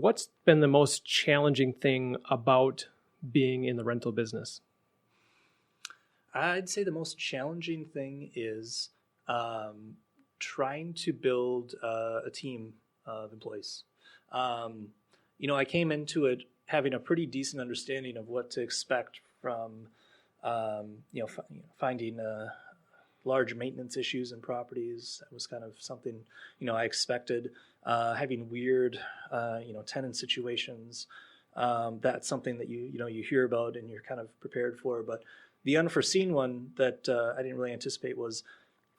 what's been the most challenging thing about being in the rental business? I'd say the most challenging thing is trying to build a team of employees. I came into it having a pretty decent understanding of what to expect from, finding large maintenance issues in properties. That was kind of something, I expected. Having weird, tenant situations. That's something that you hear about and you're kind of prepared for. But the unforeseen one that I didn't really anticipate was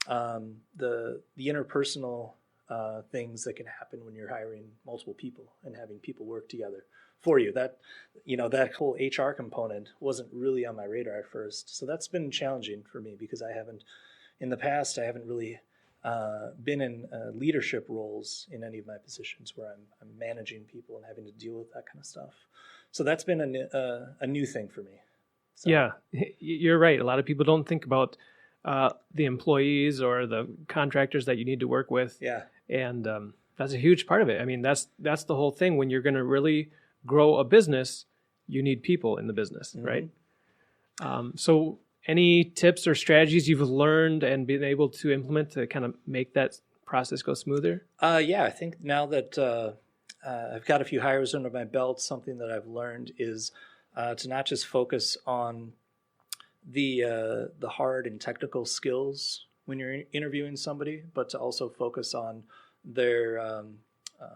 the interpersonal things that can happen when you're hiring multiple people and having people work together for you. That whole HR component wasn't really on my radar at first. So that's been challenging for me because in the past, I haven't really been in leadership roles in any of my positions where I'm managing people and having to deal with that kind of stuff. So that's been a new thing for me. So. Yeah, you're right. A lot of people don't think about the employees or the contractors that you need to work with. Yeah. And that's a huge part of it. I mean, that's the whole thing. When you're going to really grow a business, you need people in the business, right? So any tips or strategies you've learned and been able to implement to kind of make that process go smoother? Yeah, I think now that I've got a few hires under my belt, something that I've learned is to not just focus on the hard and technical skills when you're interviewing somebody, but to also focus on their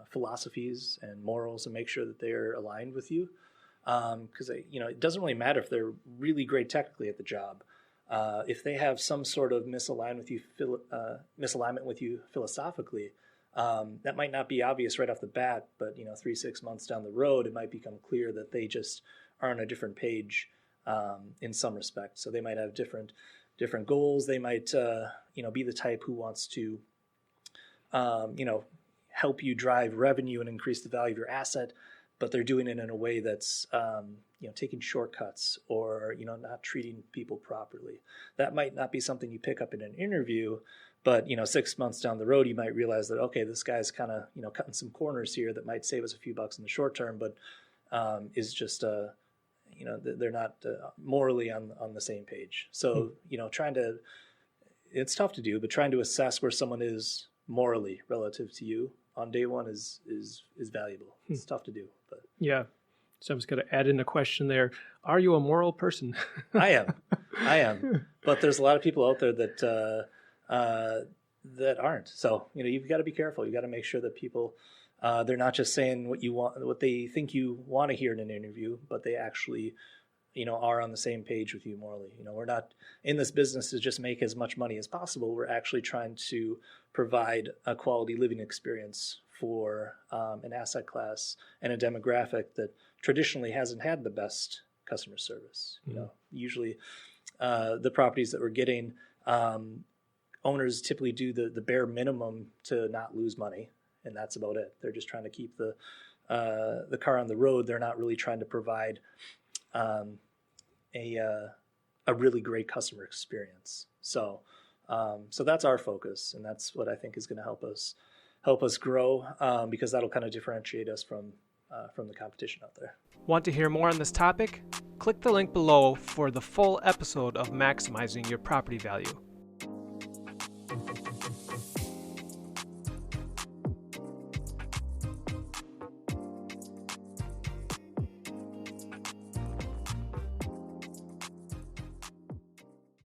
philosophies and morals and make sure that they're aligned with you. Because it doesn't really matter if they're really great technically at the job. If they have some sort of misalignment with you philosophically, that might not be obvious right off the bat, but 3-6 months down the road, it might become clear that they just are on a different page in some respect. So they might have different goals. They might be the type who wants to help you drive revenue and increase the value of your asset, but they're doing it in a way that's taking shortcuts or not treating people properly. That might not be something you pick up in an interview, but 6 months down the road you might realize that okay, this guy's kind of cutting some corners here that might save us a few bucks in the short term, but is just they're not morally on the same page. So it's tough to do, but trying to assess where someone is morally relative to you on day one is valuable. It's tough to do, but yeah. So I'm just going to add in a question there. Are you a moral person? I am. But there's a lot of people out there that aren't. So, you've got to be careful. You've got to make sure that people, they're not just saying what they think you want to hear in an interview, but they actually, are on the same page with you morally. We're not in this business to just make as much money as possible. We're actually trying to provide a quality living experience for an asset class and a demographic that traditionally hasn't had the best customer service. Usually the properties that we're getting, owners typically do the bare minimum to not lose money, and that's about it. They're just trying to keep the car on the road. They're not really trying to provide a really great customer experience. So that's our focus, and that's what I think is going to help us grow, because that'll kind of differentiate us from the competition out there. Want to hear more on this topic? Click the link below for the full episode of Maximizing Your Property Value.